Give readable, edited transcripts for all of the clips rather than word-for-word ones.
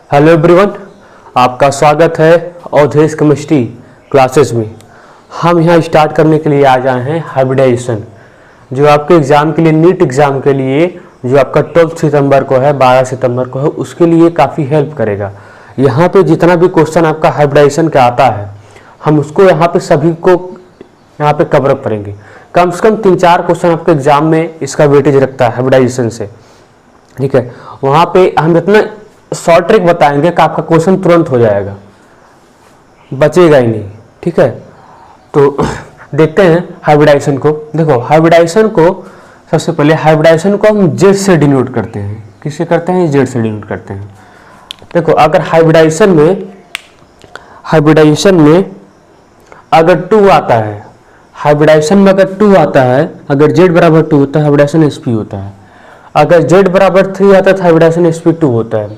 Hello everyone, आपका स्वागत है अवधेश केमिस्ट्री क्लासेस में। हम यहाँ स्टार्ट करने के लिए आ जाए हैं हाइब्रिडाइजेशन, जो आपके एग्ज़ाम के लिए नीट एग्ज़ाम के लिए जो आपका 12 सितंबर को है, 12 सितंबर को है, उसके लिए काफ़ी हेल्प करेगा। यहाँ पे जितना भी क्वेश्चन आपका हाइब्रिडाइजेशन का आता है, हम उसको यहाँ पे सभी को यहाँ पे कवर अप करेंगे। कम से कम 3-4 क्वेश्चन आपके एग्जाम में इसका वेटेज रखता है हाइब्रिडाइजेशन से, ठीक है। वहाँ पे हम इतना शॉर्ट ट्रिक बताएंगे कि आपका क्वेश्चन तुरंत हो जाएगा, बचेगा ही नहीं, ठीक है। तो देखते हैं हाइब्रिडाइजेशन को। देखो हाइब्रिडाइजेशन को सबसे पहले हाइब्रिडाइजेशन को हम जेड से डिनोट करते हैं। किससे करते हैं? जेड से डिनोट करते हैं। देखो अगर हाइब्रिडाइजेशन में अगर 2 आता है, हाइब्रिडाइजेशन में अगर 2 आता है, अगर z बराबर 2 होता है हाइब्रिडाइजेशन sp होता है। अगर z बराबर 3 आता है तो हाइब्रिडाइजेशन sp2 होता है।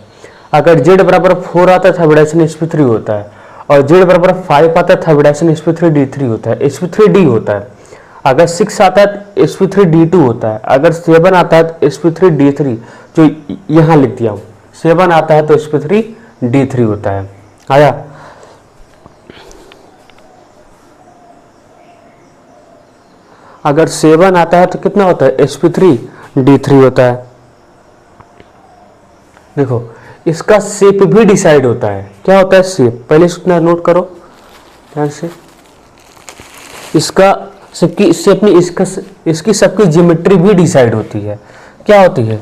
अगर z बराबर 4 आता है तो हाइब्रिडाइजेशन sp3 होता है। और z बराबर 5 आता है तो हाइब्रिडाइजेशन sp3d3 होता है, sp3d होता है। अगर 6 आता है तो sp3d2 होता है। अगर 7 आता है तो sp3d3, जो यहाँ लिख दिया हूँ, 7 आता है तो sp3d3 होता है। आया? अगर 7 आता है तो कितना होता है? sp3d3 होता है। देखो इसका शेप भी डिसाइड होता है। क्या होता है शेप? पहले इतना नोट करो ध्यान से। इसका सबकी इसकी सबकी ज्योमेट्री भी डिसाइड होती है। क्या होती है?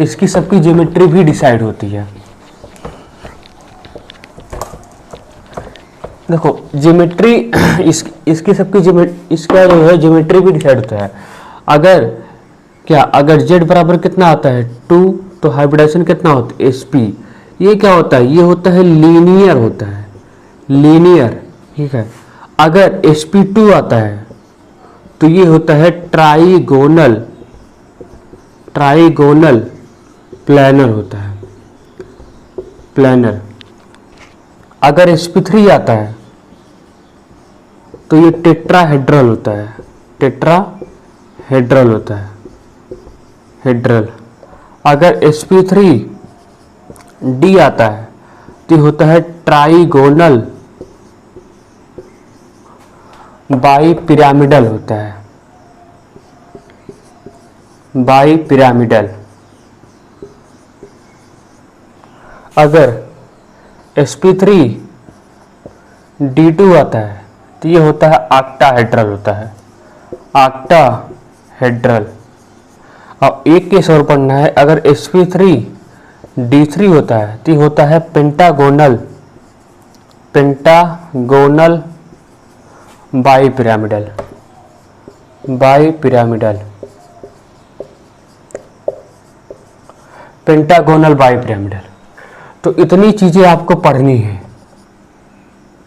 इसकी सबकी ज्योमेट्री भी डिसाइड होती है। देखो ज्योमेट्री इसकी सबकी इसका जो है ज्योमेट्री भी डिसाइड होता है। अगर z बराबर कितना आता है 2, तो हाइब्रिडाइजेशन कितना होता है? sp। ये क्या होता है? ये होता है लीनियर होता है, लीनियर, ठीक है। अगर sp2 आता है तो ये होता है ट्राइगोनल प्लानर होता है, प्लानर। अगर sp3 आता है तो ये टेट्राहेड्रल होता है, टेट्राहेड्रल होता है, हेड्रल। अगर sp3d आता है तो ये होता है ट्राइगोनल बाईपिरामिडल होता है, बाईपिरामिडल। अगर sp3d2 आता है तो ये होता है ऑक्टाहेड्रल होता है, ऑक्टाहेड्रल। और एक केस और पढ़ना है, अगर sp3d3 होता है तो ये होता है पेंटागोनल बाईपिरामिडल, पेंटागोनल बाईपिरामिडल। तो इतनी चीजें आपको पढ़नी है,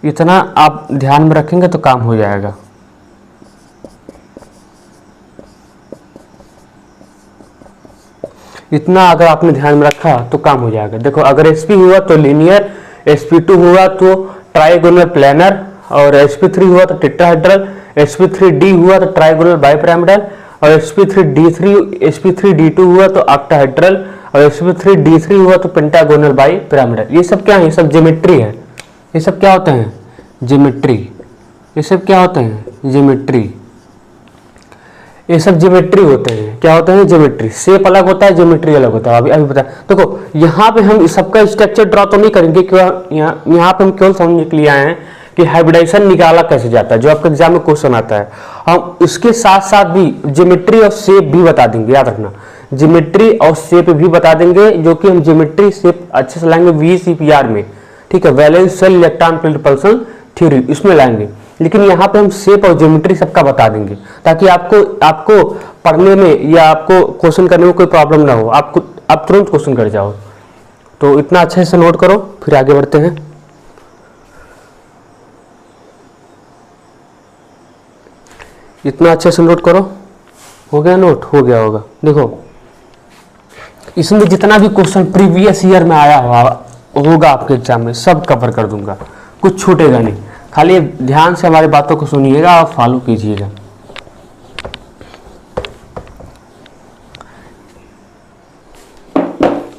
इतना आप ध्यान में रखेंगे तो काम हो जाएगा। इतना अगर आपने ध्यान में रखा तो काम हो जाएगा। देखो अगर sp हुआ तो लीनियर, sp2 हुआ तो ट्राइगोनल प्लानर, और sp3 हुआ तो टेट्राहेड्रल, sp3d हुआ तो ट्राइगोनल बाईपिरामिडल, और sp3d2 हुआ तो ऑक्टाहेड्रल, और sp3d3 हुआ तो पेंटागोनल बाईपिरामिडल। ये सब क्या है? ये सब ज्योमेट्री है। ये सब क्या होते हैं? ज्योमेट्री। ये सब क्या होते हैं? ज्योमेट्री। ये सब ज्योमेट्री होते हैं। क्या होते हैं? ज्योमेट्री। शेप अलग होता है, ज्योमेट्री अलग होता है। अभी बता। देखो यहाँ पे हम सबका स्ट्रक्चर ड्रॉ तो नहीं करेंगे, क्यों? यहाँ पे हम केवल समझने के लिए आए हैं कि हाइब्रिडाइजेशन निकाला कैसे जाता है, जो आपके एग्जाम में क्वेश्चन आता है। हम इसके साथ साथ भी ज्योमेट्री और शेप भी बता देंगे, याद रखना। ज्योमेट्री और शेप भी बता देंगे, जो कि हम ज्योमेट्री शेप अच्छे से लाएंगे VCPR में, ठीक है, valence shell electron field repulsion theory, इसमें लाएंगे। लेकिन यहाँ पे हम शेप और ज्योमेट्री सबका बता देंगे, ताकि आपको पढ़ने में या आपको क्वेश्चन करने में कोई प्रॉब्लम ना हो, आप तुरंत क्वेश्चन कर जाओ। तो इतना अच्छे से नोट करो, फिर आगे बढ़ते हैं। इतना अच्छे से नोट करो। हो गया नोट? हो गया होगा। देखो इसमें जितना भी क्वेश्चन प्रीवियस ईयर में आया होगा आपके एग्जाम में, सब कवर कर दूंगा, कुछ छूटेगा नहीं। खाली ध्यान से हमारी बातों को सुनिएगा और फॉलो कीजिएगा।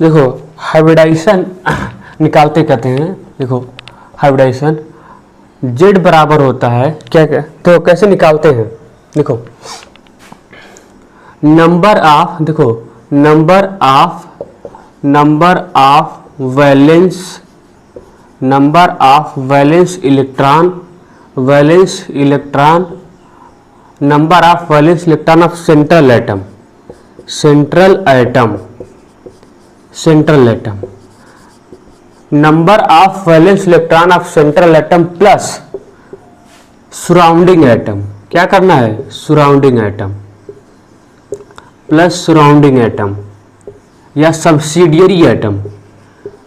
देखो हाइब्रिडाइजेशन निकालते कहते हैं, देखो हाइब्रिडाइजेशन Z बराबर होता है क्या क्या, तो कैसे निकालते हैं, देखो नंबर ऑफ, देखो number of valence, number of valence electron, number of valence electron of central atom, number of valence electron of central atom plus surrounding atom, क्या करना है, surrounding atom plus surrounding atom या subsidiary atom,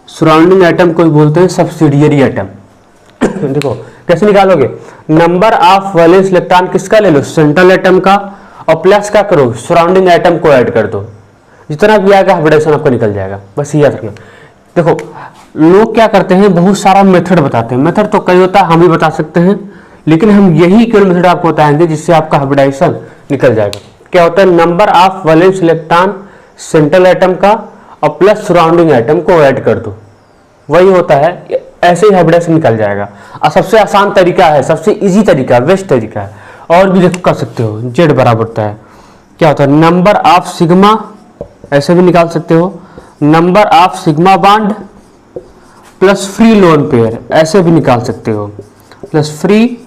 surrounding atom को बोलते हैं subsidiary atom. देखो कैसे निकालोगे, नंबर ऑफ वैलेंस इलेक्ट्रॉन किसका ले लो, सेंट्रल एटम का, और प्लस क्या करो, सराउंडिंग एटम को ऐड कर दो, जितना भी आएगा हाइब्रिडेशन आपको निकल जाएगा, बस ये याद रखना। देखो लोग क्या करते हैं, बहुत सारा मेथड बताते हैं, मेथड तो कई होता है, हम भी बता सकते हैं, लेकिन हम यही केवल मेथड आपको बताएंगे जिससे आपका हाइब्रिडाइजेशन निकल जाएगा। क्या होता है, number of valence electron central atom का और प्लस सराउंडिंग एटम को ऐड कर दो, वही होता है, ऐसे ही हाइब्रिडाइजेशन निकल जाएगा। और सबसे आसान तरीका है, सबसे इजी तरीका, बेस्ट तरीका है, और भी देखो कर सकते हो। जेड बराबर होता है क्या होता है, नंबर ऑफ सिग्मा, ऐसे भी निकाल सकते हो, number of sigma bond plus free lone pair, ऐसे भी निकाल सकते हो, प्लस फ्री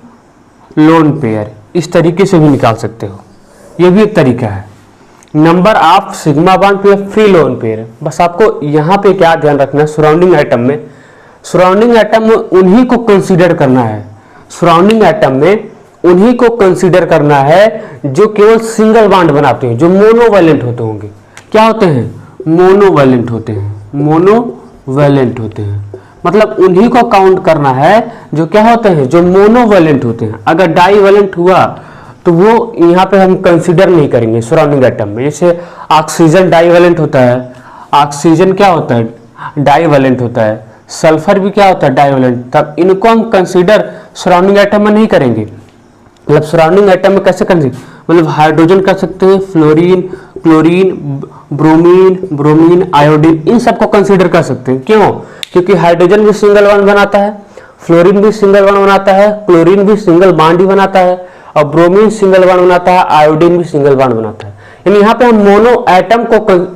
लोन पेयर, इस तरीके से भी निकाल सकते हो, ये भी एक तरीका है। Number of sigma bond plus free lone pair, बस आपको यहाँ पे क्या ध्यान रखना है, सराउंडिंग एटम में, सराउंडिंग एटम में उन्हीं को कंसीडर करना है, सराउंडिंग एटम में उन्हीं को कंसीडर करना है जो केवल सिंगल बॉन्ड बनाते हैं, जो मोनोवैलेंट होते होंगे। क्या होते हैं, मोनोवैलेंट होते हैं, मोनोवैलेंट होते हैं, मतलब उन्हीं को काउंट करना है जो क्या होते हैं, जो मोनोवैलेंट होते हैं। अगर डाईवैलेंट हुआ तो वो यहाँ पे हम कंसीडर नहीं करेंगे सराउंडिंग एटम में। जैसे ऑक्सीजन डाईवैलेंट होता है, ऑक्सीजन क्या होता है, डाईवैलेंट होता है, सल्फर भी क्या होता है, डाईवैलेंट, तब इनको हम कंसीडर सराउंडिंग एटम में नहीं करेंगे। मतलब सराउंडिंग एटम में कैसे करेंगे, मतलब हाइड्रोजन कर सकते हैं, फ्लोरीन, क्लोरीन, ब्रोमीन, आयोडीन, इन सबको कंसीडर कर सकते हैं। क्यों, क्योंकि हाइड्रोजन भी सिंगल बॉन्ड बनाता है, फ्लोरीन भी सिंगल बॉन्ड बनाता है, क्लोरीन भी सिंगल बॉन्ड ही बनाता है, और ब्रोमीन सिंगल बॉन्ड बनाता है, आयोडीन भी सिंगल बॉन्ड बनाता है। यानी यहाँ पे हम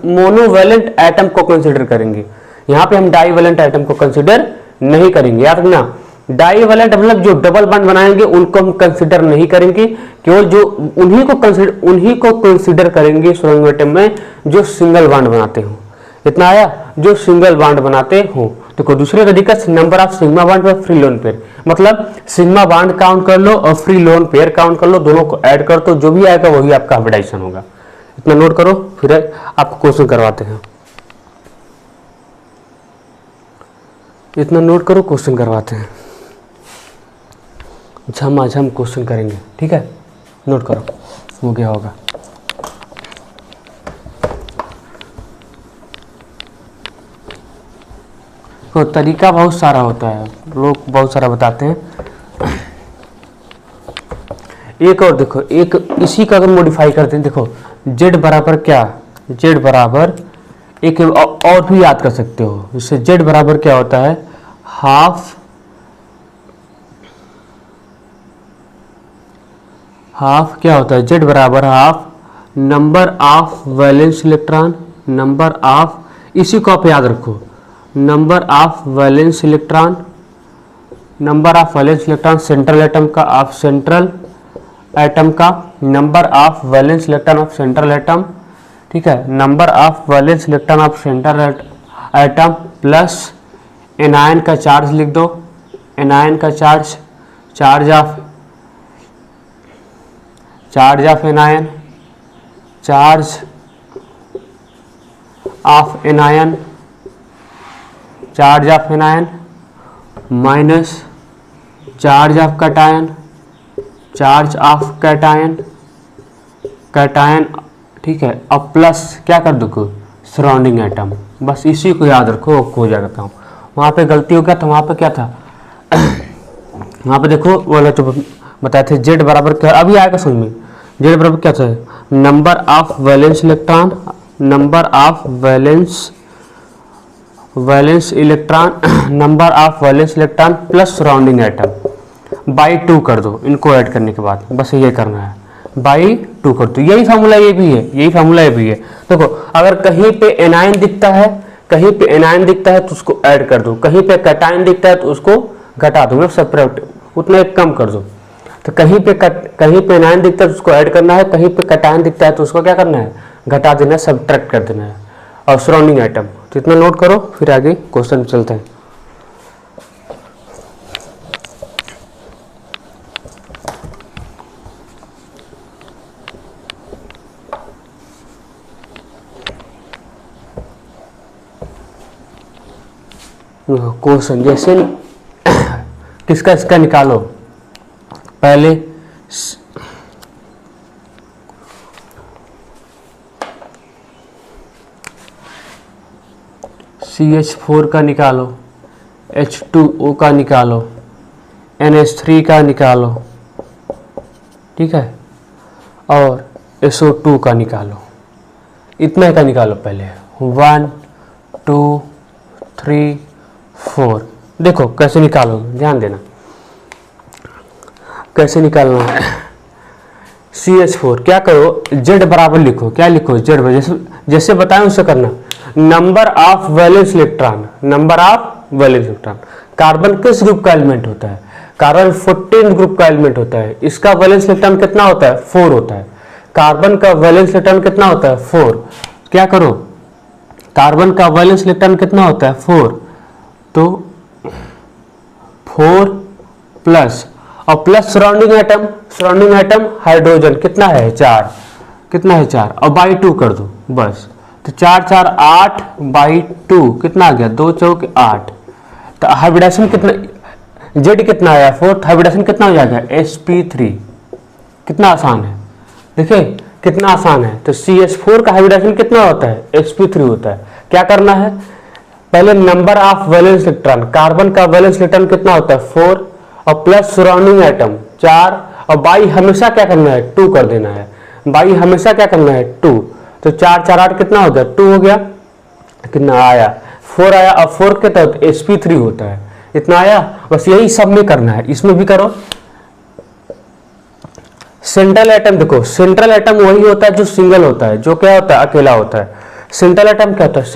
मोनोवैलेंट एटम को कंसीडर करेंगे, यहाँ पे हम डाईवैलेंट एटम को कंसीडर नहीं करेंगे। याद रखना, डाईवैलेंट मतलब जो डबल बॉन्ड बनाएंगे उनको हम कंसीडर नहीं करेंगे, केवल जो उन्हीं को कंसीडर करेंगे सराउंडिंग एटम में जो सिंगल बॉन्ड बनाते हो। इतना आया, जो सिंगल बॉन्ड बनाते हो। देखो दूसरे तरीका से नंबर ऑफ सिग्मा बॉन्ड पर फ्री लोन पेयर, मतलब सिग्मा बॉन्ड काउंट कर लो और फ्री लोन पेयर काउंट कर लो, दोनों को ऐड कर दो, जो भी आएगा वही आपका हाइब्रिडाइजेशन होगा। इतना नोट करो, फिर आपको क्वेश्चन करवाते हैं। इतना नोट करो, क्वेश्चन करवाते हैं, झमाझम क्वेश्चन करेंगे, ठीक है। नोट करो, वो क्या होगा। तो तरीका बहुत सारा होता है, लोग बहुत सारा बताते हैं। एक और देखो, एक इसी का अगर मॉडिफाई करते हैं, देखो जेड बराबर क्या, जेड बराबर एक और भी याद कर सकते हो, जिससे जेड बराबर क्या होता है, हाफ क्या होता है, जेड बराबर half number of valence electron, number of, इसी को आप याद रखो, number of valence electron, number of valence electron central atom का, ऑफ सेंट्रल एटम का, number of valence electron of central atom, ठीक है, number of valence electron of central atom plus anion का चार्ज लिख दो, एनायन का charge, charge of anion, charge of anion, charge of anion minus charge of cation, charge of cation, cation, ठीक है, अब plus क्या कर दो, सराउंडिंग एटम। बस इसी को याद रखो, हो जाता हूँ। वहाँ पे गलती हो गया था, वहाँ पे क्या था, वहाँ पे देखो बोला तो बताए थे जेड बराबर क्या, अभी आएगा समझ में, जेड बराबर क्या था, number of valence electron, number of valence valence electron number of valence electron plus surrounding atom by 2 कर दो। इनको ऐड करने के बाद बस ये करना है, बाई 2 कर दो। यही फार्मूला ये भी है, यही फार्मूला ये भी है। देखो अगर कहीं पे एनायन दिखता है, कहीं पे एनायन दिखता है तो उसको ऐड कर दो, कहीं पे कैटायन दिखता है तो उसको घटा दो, मतलब सेपरेट उतना एक कम कर दो। तो कहीं पे एनायन दिखता है तो उसको ऐड करना है, कहीं पे कैटायन दिखता है तो उसको क्या करना है, घटा देना है, सब्ट्रैक्ट कर देना है। और सराउंडिंग आइटम तो इतना नोट करो, फिर आगे क्वेश्चन चलते हैं। क्वेश्चन जैसे किसका इसका निकालो। पहले CH4 का निकालो, H2O का निकालो, NH3 का निकालो, ठीक है, और SO2 का निकालो। इतना का निकालो पहले, 1 2 3 4। देखो कैसे निकालो, ध्यान देना कैसे निकालना है। CH4 क्या करो, Z बराबर लिखो। क्या लिखो, Z जैसे जैसे बताएं उससे करना। Number of valence electron, number of valence electron. Carbon किस ग्रुप का एलिमेंट होता है, कार्बन 14 ग्रुप का एलिमेंट होता है। इसका वैलेंस इलेक्ट्रॉन कितना होता है, 4 होता है। कार्बन का वैलेंस इलेक्ट्रॉन कितना होता है, 4। क्या करो, कार्बन का वैलेंस इलेक्ट्रॉन कितना होता है, 4। तो 4 प्लस और प्लस सराउंडिंग एटम हाइड्रोजन कितना है, 4। कितना है, 4 और बाई 2 कर दो बस। तो 4 4 8 बाई 2 कितना आ गया, 2 चौक 8। तो हाइब्रिडेशन कितना, जेड कितना आया 4, हाइब्रिडेशन कितना हो जाएगा sp3। कितना आसान है, देखिए कितना आसान है। तो CH4 का हाइब्रिडेशन कितना होता है, sp3 होता है। क्या करना है, पहले number of valence electron, carbon का वैलेंस इलेक्ट्रॉन कितना होता है, 4 और प्लस सराउंडिंग एटम 4 और बाई हमेशा क्या करना है, 2 कर देना है। बाई हमेशा क्या करना है, 2। तो 4 4 8 कितना हो गया, 2 हो गया। कितना आया, 4 आया। और 4 के तहत sp3 होता है, इतना आया। बस यही सब में करना है, इसमें भी करो। सेंट्रल एटम देखो, सेंट्रल एटम वही होता है जो सिंगल होता है, जो क्या होता है, अकेला होता है। सेंट्रल एटम क्या होता है,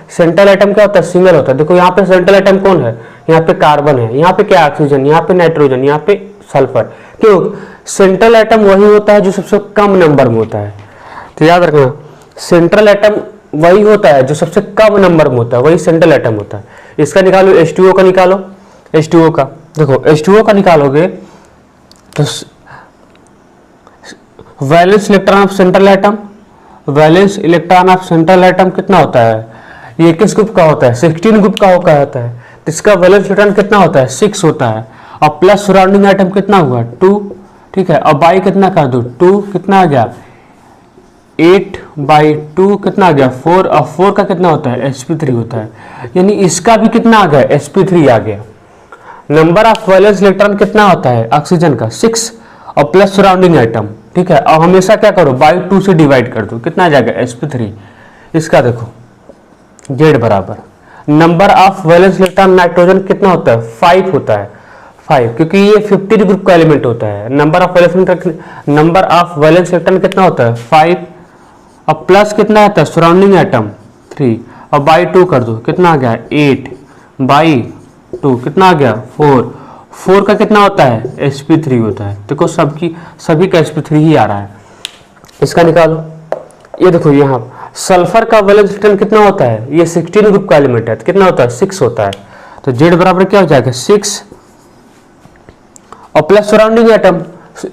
सेंट्रल एटम क्या होता है, सिंगल होता है। देखो यहाँ पे सेंट्रल एटम कौन है, यहाँ पे कार्बन है, यहाँ पे क्या ऑक्सीजन, यहाँ पे नाइट्रोजन, यहाँ पे सल्फर। क्यों, सेंट्रल एटम वही होता है जो सबसे कम नंबर में होता है। तो याद रखना, सेंट्रल एटम वही होता है जो सबसे कम नंबर में होता है, वही सेंट्रल एटम होता है। इसका निकालो, H2O का निकालो। H2O का देखो, H2O का निकालोगे तो valence electron of central atom, valence electron of central atom कितना होता है, ये किस ग्रुप का होता है, 16 ग्रुप का होता है। तो इसका वैलेंस इलेक्ट्रॉन कितना होता है, 6 होता है। और प्लस सराउंडिंग एटम कितना हुआ, 2, ठीक है। और बाई कितना कर दो, 2 कितना आ गया, 8 बाई 2 कितना आ गया, 4। और 4 का कितना होता है, sp3 होता है। यानी इसका भी कितना आ गया, sp3 आ गया। नंबर ऑफ वैलेंस इलेक्ट्रॉन कितना होता है ऑक्सीजन का, 6 और प्लस सराउंडिंग एटम, ठीक है। और हमेशा क्या करो, बाई 2 से डिवाइड कर दो, कितना आ जाएगा, sp3। इसका देखो जेड बराबर number of valence electron nitrogen कितना होता है, 5 होता है, 5, क्योंकि ये 15 ग्रुप का एलिमेंट होता है। नंबर ऑफ वैलेंस इलेक्ट्रॉन कितना होता है, 5 और प्लस कितना आता है सराउंडिंग एटम 3 और बाई 2 कर दो, कितना आ गया 8 बाई 2 कितना आ गया 4। 4 का कितना होता है, sp3 होता है। देखो सभी का sp3 ही आ रहा है। इसका निकालो। ये देखो यहाँ सल्फर का वैलेंस इलेक्ट्रॉन कितना होता है, ये 16 ग्रुप का एलिमेंट है, तो कितना होता है, 6 होता है। तो जेड बराबर क्या हो जाएगा, 6 और प्लस सराउंडिंग एटम।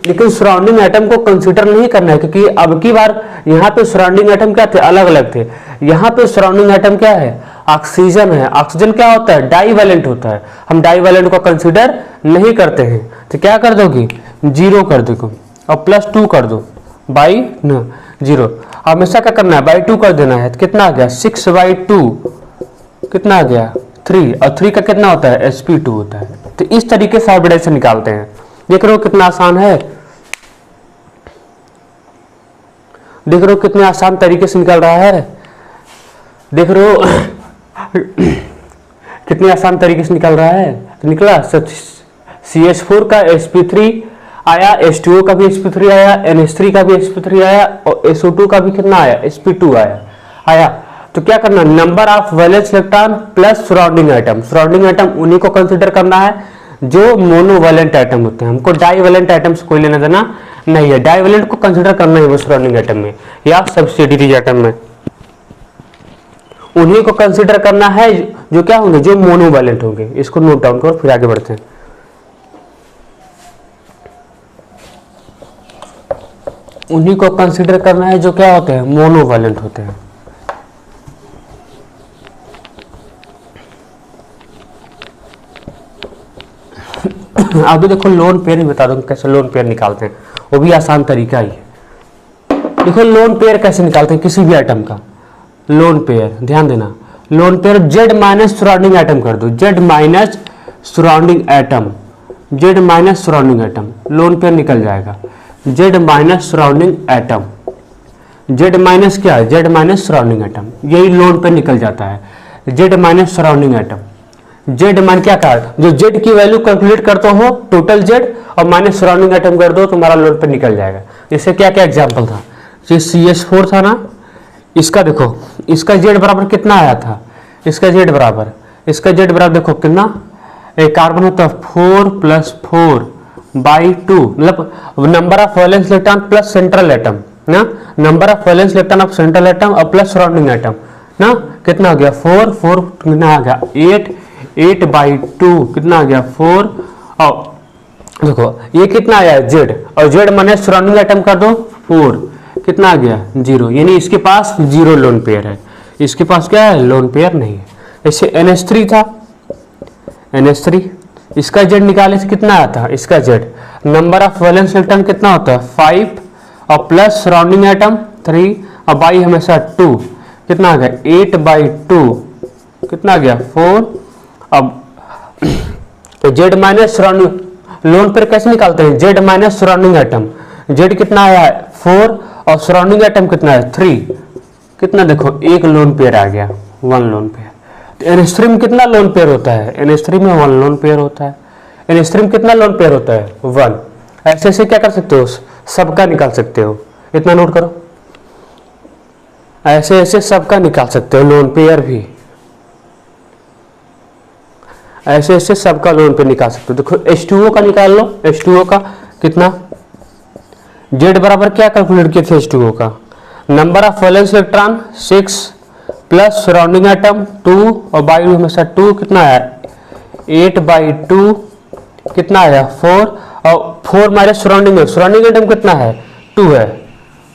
लेकिन सराउंडिंग एटम को कंसीडर नहीं करना है, क्योंकि अब की बार यहाँ पे सराउंडिंग एटम क्या थे, अलग अलग थे। यहाँ पे सराउंडिंग एटम क्या है, ऑक्सीजन है। ऑक्सीजन क्या होता है, डाईवैलेंट होता है। हम डाईवैलेंट को कंसीडर नहीं करते हैं। तो क्या कर दोगे, 0 कर दो और प्लस 2 कर दो बाई 0। हमेशा क्या करना है, बाई 2 कर देना है। तो कितना आ गया, 6 बाई 2 कितना आ गया 3 और 3 का कितना होता है, sp2 होता है। तो इस तरीके से हाइब्रिडेशन निकालते हैं। देख रहे हो कितना आसान है, देख रहे हो कितने आसान तरीके से निकल रहा है, देख रहे हो। कितनी आसान तरीके से निकल रहा है, तो निकला CH4 का sp3 आया, H2O का भी sp3 आया, NH3 का भी sp3 आया और SO2 का भी कितना आया, sp2 आया। तो क्या करना, number of valence electron plus surrounding atom. Surrounding atom उन्हीं को कंसीडर करना है जो मोनोवैलेंट एटम होते हैं, हमको डाईवैलेंट एटम से कोई लेना देना नहीं है। डाईवैलेंट को कंसीडर करना है वो सराउंडिंग एटम में या सब्सिडियरी एटम में, उन्हीं को कंसीडर करना है जो क्या होंगे, जो मोनोवैलेंट होंगे। इसको नोट डाउन करो, फिर आगे बढ़ते हैं। उन्हीं को कंसीडर करना है जो क्या होते हैं, मोनोवैलेंट होते हैं। आगे देखो लोन पेयर ही बता दूंगा कैसे लोन पेयर निकालते हैं, वो भी आसान तरीका ही है। देखो लोन पेयर कैसे निकालते हैं किसी भी आइटम का। लोन पेयर ध्यान देना, lone pair Z minus surrounding atom कर दो, Z minus surrounding atom, Z minus surrounding atom, lone pair निकल जाएगा। Z minus surrounding atom, Z minus क्या है, Z माइनस सराउंडिंग एटम, यही लोन पेयर निकल जाता है। Z minus surrounding atom, Z मान क्या कहा, जो Z की वैल्यू कैलकुलेट करते हो टोटल Z और माइनस सराउंडिंग एटम कर दो, तुम्हारा लोन पेयर निकल जाएगा। इससे क्या क्या एग्जांपल था, ये CH4 था ना, इसका देखो, इसका Z बराबर कितना आया था, इसका Z बराबर देखो कितना, एक कार्बन होता 4 + 4/2, मतलब number of valence electron plus central atom ना, number of valence electron of central atom और प्लस सराउंडिंग एटम ना, कितना हो गया 4 कितना आ गया 8/2 कितना आ गया 4, और देखो ये कितना आया Z, और Z माने सराउंडिंग एटम कर दो 4, कितना आ गया 0, यानी इसके पास 0 लोन पेयर है, इसके पास क्या है, लोन पेयर नहीं है। ऐसे NH3 था, NH3 इसका Z निकाले से कितना आया था, इसका Z number of valence electron कितना होता है 5 और प्लस सराउंडिंग एटम 3 और बाई हमेशा 2, कितना आ गया 8/2 कितना आ गया 4। अब Z minus surrounding, lone pair कैसे निकालते हैं, Z minus surrounding atom, Z कितना आया है 4 और सराउंडिंग एटम कितना है 3, कितना देखो एक लोन पेयर आ गया, 1 लोन पेयर। तो NH3 में कितना लोन पेयर होता है, NH3 में 1 लोन पेयर होता है। NH3 में कितना लोन पेयर होता है 1। ऐसे ऐसे क्या कर सकते हो, सबका निकाल सकते हो, इतना नोट करो, ऐसे ऐसे सबका निकाल सकते हो लोन पेयर भी, ऐसे ऐसे सबका लोन पेयर निकाल सकते हो। देखो H2O का निकाल लो, H2O का कितना, Z बराबर क्या कैलकुलेट किए थे H2O का, number of valence electron 6 plus surrounding atom 2 और बाई हमेशा 2, कितना आया 8/2 कितना आया 4, और 4 माइनस सराउंडिंग एटम कितना है 2 है,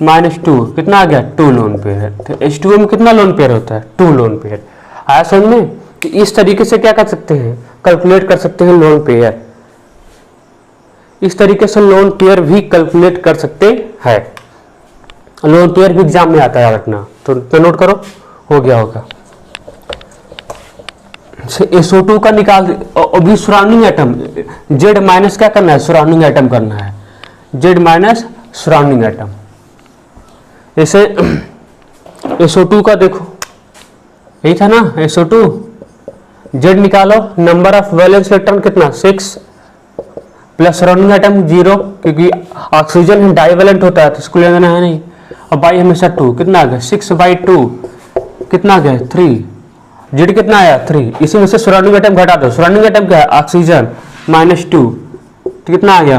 -2 कितना आ गया 2 लोन पेयर है। तो H2O में कितना लोन पेयर होता है 2 लोन पेयर। आया समझ में, कि इस तरीके से क्या कर सकते हैं, कैलकुलेट कर सकते हैं लोन पेयर, इस तरीके से लोन पेयर भी कैलकुलेट कर सकते हैं। लोन पेयर भी एग्जाम में आता है रखना, तो नोट करो, हो गया होगा। SO2 का निकाल, अभी सराउंडिंग एटम Z माइनस क्या करना है, सराउंडिंग एटम करना है, Z माइनस सराउंडिंग एटम। जैसे SO2 का देखो, यही था ना SO2, Z निकालो, नंबर ऑफ वैलेंस इलेक्ट्रॉन कितना 6 प्लस सराउंडिंग एटम 0, क्योंकि ऑक्सीजन है डाईवैलेंट होता है तो इसको लेना है नहीं, और बाई हमेशा 2, कितना आ गया 6/2 कितना आ गया 3, Z कितना आया 3, इसी में से सराउंडिंग एटम घटा दो, सराउंडिंग एटम क्या है ऑक्सीजन -2, तो कितना आ गया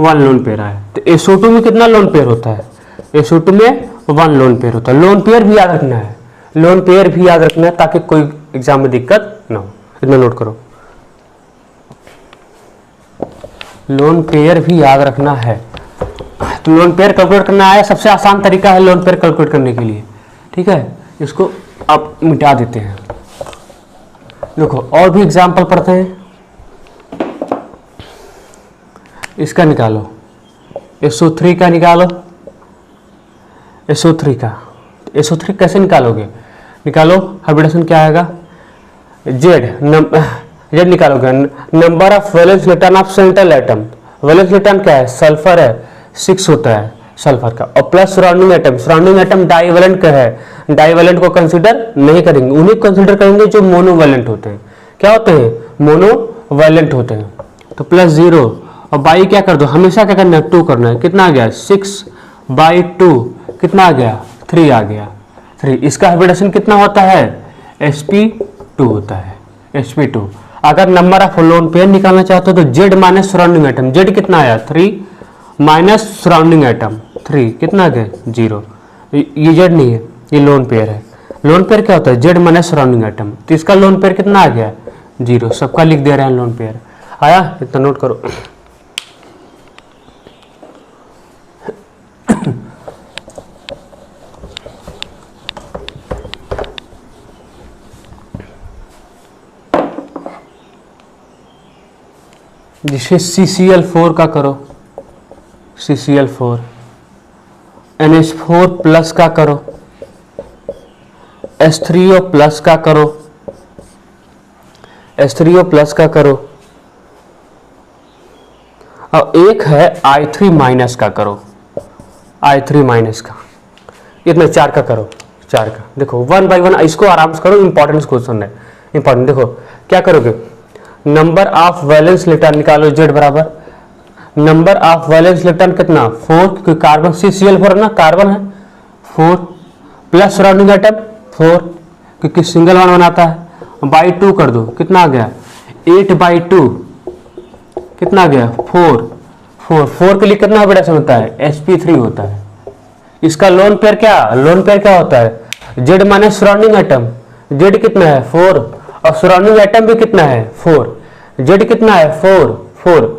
1 लोन पेयर आया। तो SO2 में कितना लोन पेयर होता है, SO2 में 1 लोन पेयर होता है। लोन पेयर भी याद रखना है, लोन पेयर भी याद रखना है ताकि कोई एग्जाम में दिक्कत ना हो, इतना नोट करो, लोन पेयर भी याद रखना है। तो लोन पेयर कैलकुलेट करना है, सबसे आसान तरीका है लोन पेयर कैलकुलेट करने के लिए, ठीक है, इसको आप मिटा देते हैं। देखो और भी एग्जाम्पल पढ़ते हैं, इसका निकालो, SO3 का निकालो, SO3 का, SO3 कैसे निकालोगे, निकालो हाइब्रिडेशन क्या आएगा, Z निकालोगे, number of valence electron of central atom, valence electron क्या है सल्फर है 6 होता है सल्फर का, और प्लस सराउंडिंग एटम डाईवैलेंट का है, डाईवैलेंट को कंसीडर नहीं करेंगे, उन्हें कंसीडर करेंगे जो मोनोवैलेंट होते हैं, क्या होते हैं, मोनोवैलेंट होते हैं। तो प्लस 0 और बाई क्या कर दो, हमेशा क्या करना है, 2 करना है। कितना आ गया 6/2, कितना आ गया 3 आ गया 3। इसका हाइब्रिडेशन कितना होता है, sp2 होता है, sp2। अगर नंबर ऑफ लोन पेयर निकालना चाहते हो तो z minus surrounding atom, z कितना आया 3 माइनस सराउंडिंग एटम 3, कितना आ गया 0। ये z नहीं है, ये लोन पेयर है। लोन पेयर क्या होता है, z माइनस सराउंडिंग एटम, तो इसका लोन पेयर कितना आ गया 0। सबका लिख दे रहे हैं लोन पेयर। आया, इतना नोट करो। जिसे CCl4 का करो, CCl4, NH4 प्लस का करो, H3O प्लस का करो, H3O प्लस का करो, और एक है I3 माइनस का करो, I3 माइनस का। इतना 4 का करो, 4 का। देखो 1 बाई 1 इसको आराम से करो, इंपॉर्टेंट क्वेश्चन है, इंपॉर्टेंट। देखो क्या करोगे, नंबर ऑफ वैलेंस इलेक्ट्रॉन निकालो, Z बराबर नंबर ऑफ वैलेंस इलेक्ट्रॉन कितना 4, क्योंकि कार्बन CCl4 है ना, कार्बन है 4, प्लस सराउंडिंग एटम 4 क्योंकि सिंगल वन बनाता है, बाई 2 कर दो, कितना आ गया 8/2, कितना आ गया 4 के लिए कितना हाइब्रिडेशन होता है, sp3 होता है। इसका लोन पेयर क्या होता है, Z minus surrounding atom, Z कितना है 4 और सराउंडिंग एटम भी कितना है 4, Z कितना है 4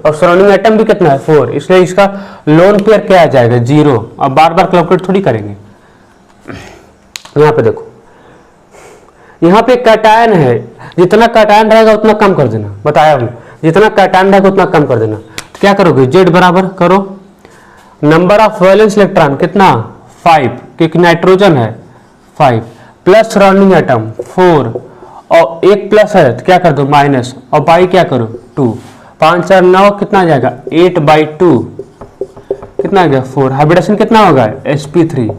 और सराउंडिंग एटम भी कितना है 4, इसलिए इसका लोन पेयर क्या आ जाएगा 0। अब बार बार कैलकुलेट थोड़ी करेंगे। यहाँ पे देखो, यहाँ पे कैटायन है, जितना कैटायन रहेगा उतना कम कर देना, बताया हूँ, जितना कैटायन रहेगा उतना कम कर देना। तो क्या करोगे, Z बराबर करो नंबर ऑफ वैलेंस इलेक्ट्रॉन कितना 5, क्योंकि नाइट्रोजन है 5, प्लस सराउंडिंग एटम 4 और एक प्लस है तो क्या कर दो माइनस, और बाई क्या करो 2, 5 4 9, कितना आ जाएगा 8/2, कितना आ गया 4। हाइब्रिडेशन कितना होगा sp3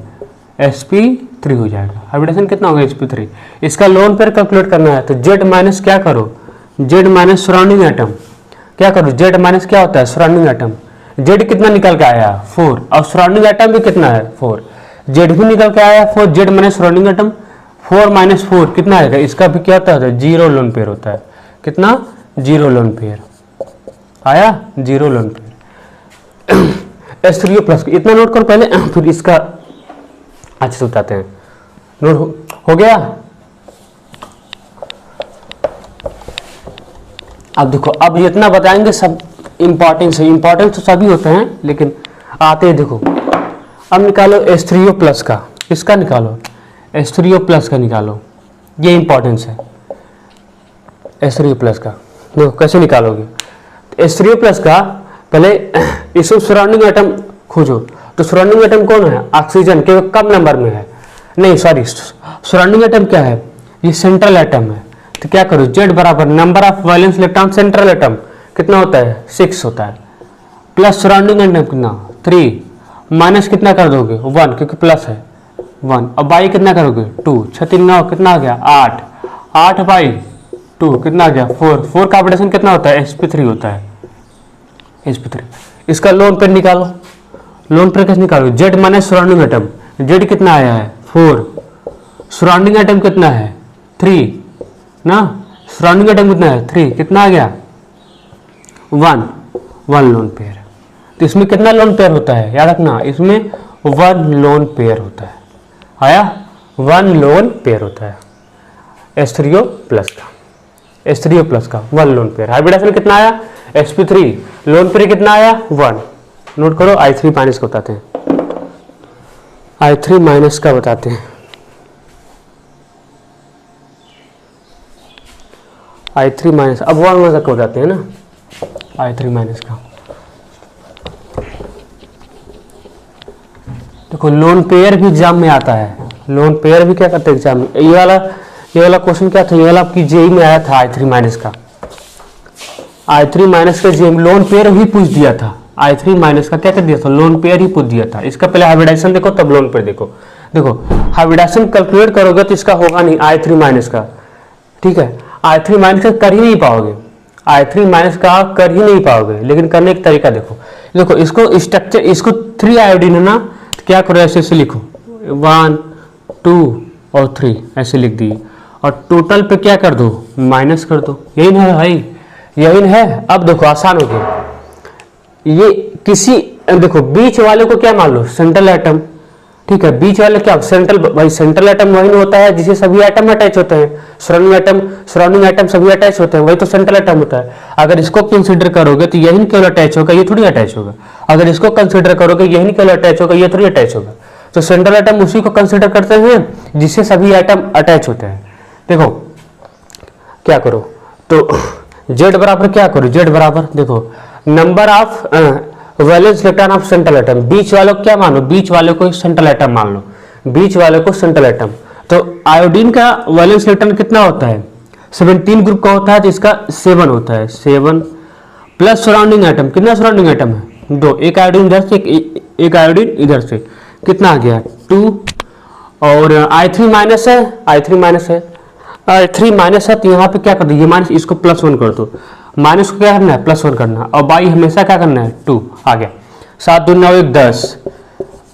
हो जाएगा। हाइब्रिडेशन कितना होगा sp3। इसका लोन पेयर कैलकुलेट करना है तो Z माइनस क्या करो, Z माइनस सराउंडिंग एटम, क्या करो Z माइनस क्या होता है सराउंडिंग एटम, Z कितना निकल के आया 4 और सराउंडिंग एटम भी कितना है 4, Z भी निकल के आया 4, Z माइनस सराउंडिंग एटम 4 - 4 कितना आएगा, इसका भी क्या होता है 0 लोन पेयर होता है। कितना 0 लोन पेयर आया, 0 लोन पेयर। H3O प्लस इतना नोट करो पहले, फिर इसका अच्छे से बताते हैं। नोट हो गया। अब देखो, अब जितना बताएंगे सब इंपॉर्टेंट है, इंपॉर्टेंट तो सभी होते हैं लेकिन आते हैं। देखो अब निकालो H3O प्लस का, इसका निकालो H3O प्लस का निकालो, ये इंपॉर्टेंस है H3O प्लस का। देखो कैसे निकालोगे, H3O प्लस का पहले इसको सराउंडिंग एटम खोजो, तो सराउंडिंग एटम कौन है, ऑक्सीजन के कम नंबर में है, नहीं सॉरी सराउंडिंग एटम क्या है, ये सेंट्रल एटम है। तो क्या करो Z बराबर number of valence electron central atom कितना होता है 6 होता है, प्लस सराउंडिंग एटम कितना 3, माइनस कितना कर दोगे 1 क्योंकि प्लस है 1, अब बाई कितना करोगे 2, 6 3 9 कितना आ गया 8/2 कितना आ गया 4 का हाइब्रिडेशन कितना होता है sp3 होता है sp3। इसका लोन पेयर निकालो, लोन पेयर कैसे निकालो, Z minus surrounding atom, Z कितना आया है 4, सराउंडिंग एटम कितना है 3 ना, सराउंडिंग एटम कितना है 3, कितना आ गया 1 लोन पेयर। तो इसमें कितना लोन पेयर होता है याद रखना, इसमें 1 लोन पेयर होता है, आया 1 लोन पेयर होता है H3O प्लस का, H3O प्लस का 1 लोन पेयर। हाइब्रिडेशन कितना आया sp3, लोन पेयर कितना आया 1। नोट करो I3 माइनस का बताते हैं, I3 माइनस का बताते हैं, I3 माइनस, अब 1 तक हो जाते हैं ना, I3 माइनस का। देखो लोन पेयर भी एग्जाम में आता है, लोन पेयर भी क्या करते हैं एग्जाम में। ये वाला क्वेश्चन क्या था, ये वाला आपकी जेई में आया था I3 माइनस का, I3 माइनस का जेई लोन पेयर ही पूछ दिया था, I3 माइनस का क्या कर दिया था लोन पेयर ही पूछ दिया था। इसका पहले हाइब्रिडेशन देखो तब लोन पेयर देखो। देखो हाइब्रिडेशन कैलकुलेट करोगे तो इसका होगा नहीं I3 माइनस का, ठीक है। I3 माइनस का कर ही नहीं पाओगे, I3 माइनस का कर ही नहीं पाओगे, लेकिन करने का तरीका देखो। देखो इसको स्ट्रक्चर, इसको 3 आयोडीन है ना, तो क्या करो ऐसे ऐसे लिखो 1 2 और 3 ऐसे लिख दिए, और टोटल पे क्या कर दो माइनस कर दो। यही ना है भाई, यही है। अब देखो आसान हो गया। ये किसी देखो बीच वाले को क्या मान लो सेंट्रल एटम, ठीक है। बीच वाले क्या सेंट्रल, भाई सेंट्रल एटम वही होता है जिसे सभी एटम अटैच होते हैं। सराउंडिंग एटम सभी अटैच होते हैं, वही तो सेंट्रल एटम होता है। अगर इसको कंसीडर करोगे तो यही केवल अटैच होगा, ये थोड़ी अटैच होगा। अगर इसको कंसीडर करोगे यही केवल अटैच होगा, ये थोड़ी अटैच होगा। तो सेंट्रल एटम उसी को कंसीडर करते हैं जिससे सभी एटम अटैच होते हैं। देखो क्या करो, तो Z बराबर क्या करो, Z बराबर देखो number of valence electron of central atom. बीच वालों को क्या मानो, बीच वाले को सेंट्रल एटम मान लो, बीच वाले को सेंट्रल एटम। तो आयोडीन का वैलेंस इलेक्ट्रॉन कितना होता है 17 ग्रुप का होता है, तो इसका 7 होता है, 7 प्लस सराउंडिंग एटम। कितना सराउंडिंग एटम है 2, एक आयोडीन इधर से एक आयोडीन इधर से, कितना आ गया 2। और I3 माइनस है, I3 माइनस है, I3 माइनस है, तो यहाँ पे क्या कर दो ये माइनस, इसको +1 कर दो। माइनस को क्या करना है +1 करना, और बाई हमेशा क्या करना है 2 आ गया। 7 2 9 1 10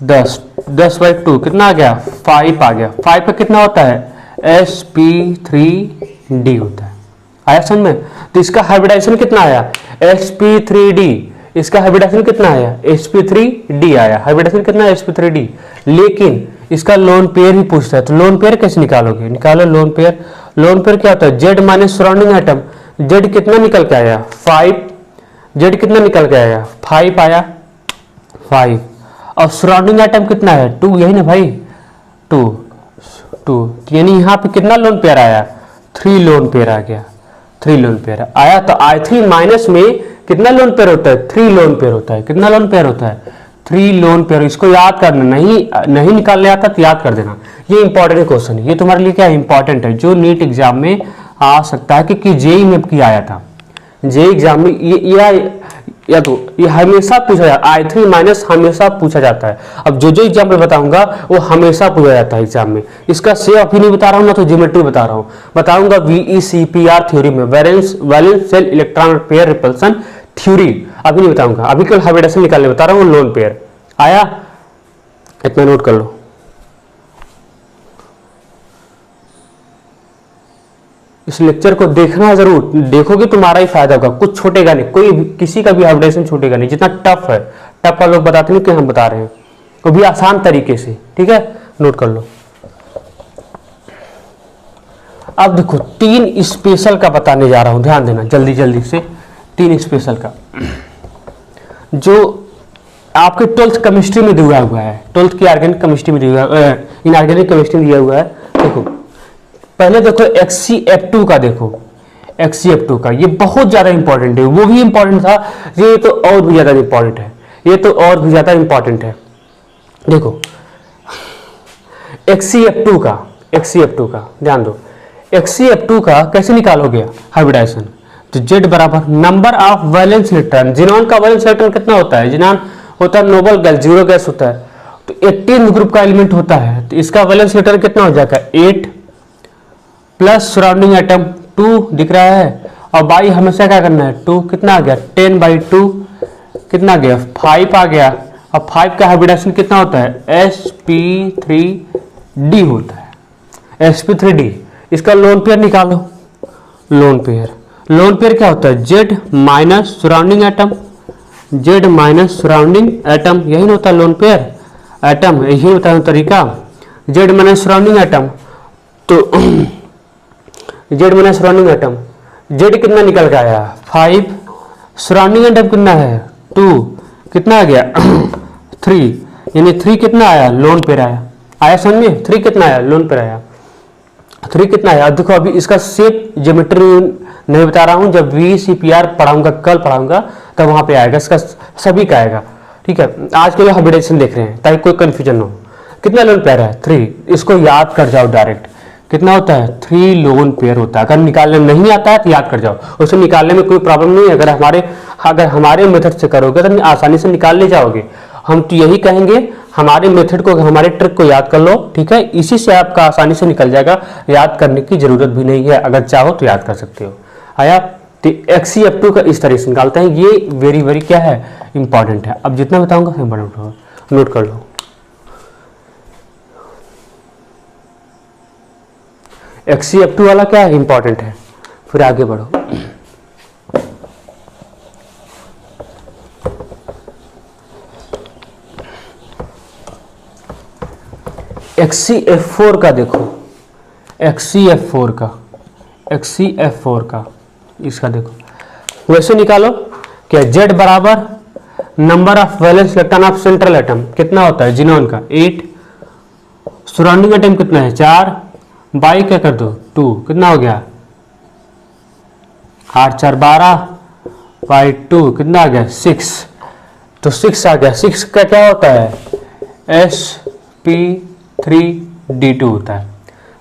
10 10/2 कितना आ गया 5 आ गया। 5 पे कितना होता है sp3d होता है। आया समझ में। तो इसका हाइब्रिडाइजेशन कितना आया sp3d, इसका हाइब्रिडाइजेशन कितना आया sp3d आया। हाइब्रिडाइजेशन कितना है sp3d, लेकिन इसका लोन पेयर ही पूछता है। तो लोन पेयर कैसे निकालोगे, निकालो लोन पेयर। लोन पेयर क्या होता है Z minus surrounding atom. Z कितना निकल के आया 5, Z कितना निकल के आया 5 आया 5, और सराउंडिंग एटम कितना है 2, यही ना भाई 2 यानी यहाँ पे कितना लोन पेयर आया 3 लोन पेयर आ गया, 3 लोन पेयर आया। तो I3 माइनस में कितना लोन पेयर होता है 3 लोन पेयर होता है। कितना लोन पेयर होता है 3 लोन पेयर। इसको याद करना, नहीं निकालने आता तो याद कर देना। ये इंपॉर्टेंट क्वेश्चन है, ये तुम्हारे लिए क्या इंपॉर्टेंट है, जो नीट एग्जाम में आ सकता है, क्योंकि जेई में की आया था। जेई एग्जाम में या तो ये हमेशा पूछा जाता है, I3 माइनस हमेशा पूछा जाता है। अब जो एग्जाम्पल बताऊंगा वो हमेशा पूछा जाता है एग्जाम में। इसका से अभी नहीं बता रहा हूँ ना, तो ज्योमेट्री बता रहा हूँ, बताऊंगा VECPR थ्योरी में, valence shell electron pair repulsion theory, अभी नहीं बताऊंगा। अभी कल हाइब्रिडेशन निकालने बता रहा हूँ लोन पेयर। आया, इतना नोट कर लो। इस लेक्चर को देखना जरूर, देखोगे तुम्हारा ही फायदा होगा, कुछ छूटेगा नहीं, कोई किसी का भी हाइब्रिडेशन छूटेगा नहीं। जितना टफ है, टफ का लोग बताते नहीं कि हम बता रहे हैं, वो भी आसान तरीके से, ठीक है नोट कर लो। अब देखो 3 स्पेशल का बताने जा रहा हूं, ध्यान देना जल्दी जल्दी से। 3 स्पेशल का जो आपके 12th केमिस्ट्री में दिया हुआ है, 12th की ऑर्गेनिक केमिस्ट्री में दिया हुआ है, इनऑर्गेनिक केमिस्ट्री में दिया हुआ है। देखो पहले देखो XCF2 का, देखो XCF2 का, ये बहुत ज्यादा इंपॉर्टेंट है। वो भी इंपॉर्टेंट था, ये तो और भी ज्यादा इंपॉर्टेंट है, ये तो और भी ज्यादा इंपॉर्टेंट है। देखो XCF2 का ध्यान दो। XCF2 का कैसे निकालोगे हाइब्रिडाइजेशन, तो Z बराबर number of valence electron. Xenon का वैलेंस इलेक्ट्रॉन कितना होता है, जिनॉन होता है नोबल गैस, 0 गैस होता है, तो 18 ग्रुप का एलिमेंट होता है, तो इसका वैलेंस इलेक्ट्रॉन कितना हो जाएगा 8 प्लस सराउंडिंग एटम 2 दिख रहा है, और बाई हमेशा क्या करना है 2, कितना आ गया 10/2, कितना आ गया 5 आ गया। अब 5 का हाइब्रिडाइजेशन कितना होता है sp3d होता है, sp3d। इसका लोन पेयर निकालो, लोन पेयर क्या होता है Z minus surrounding atom, Z minus surrounding atom, यही ना होता है लोन पेयर एटम, यही होता है तरीका। Z माइनस सराउंडिंग एटम, तो Z minus surrounding atom, Z कितना निकल के आया 5, सराउंडिंग एटम कितना है 2, कितना आ गया 3, यानी 3 कितना आया लोन पेयर आया समझ में। 3 कितना आया लोन पेयर आया, 3 कितना आया। अब देखो अभी इसका शेप ज्योमेट्री नहीं बता रहा हूं, जब VCPR पढ़ाऊंगा, कल पढ़ाऊंगा, तब वहां पे आएगा, इसका सभी का आएगा, ठीक है। आज के लिए हाइब्रिडेशन देख रहे हैं ताकि कोई कंफ्यूजन ना हो। कितना लोन पेयर है 3, इसको याद कर जाओ डायरेक्ट, कितना होता है 3 लोन पेयर होता है। अगर निकालने नहीं आता है तो याद कर जाओ, उसे निकालने में कोई प्रॉब्लम नहीं है। अगर हमारे मेथड से करोगे तो आसानी से निकाल ले जाओगे। हम तो यही कहेंगे हमारे मेथड को, हमारे ट्रिक को याद कर लो, ठीक है। इसी से आपका आसानी से निकल जाएगा, याद करने की जरूरत भी नहीं है, अगर चाहो तो याद कर सकते हो। आया, तो XCF2 का इस तरह से निकालते हैं, ये वेरी वेरी क्या है, इंपॉर्टेंट है। अब जितना बताऊंगा इंपॉर्टेंट होगा, नोट कर लो। XCF2 वाला क्या है, इंपॉर्टेंट है। फिर आगे बढ़ो। XCF4 का देखो, XCF4 का इसका देखो, वैसे निकालो क्या, Z बराबर number of valence electron of central atom कितना होता है, जिनोन का 8, सराउंडिंग एटम कितना है 4, बाई क्या कर दो 2, कितना हो गया 8 4 12 बाई 2 कितना आ गया 6, तो 6 आ गया। 6 का क्या होता है, sp3d2 होता है।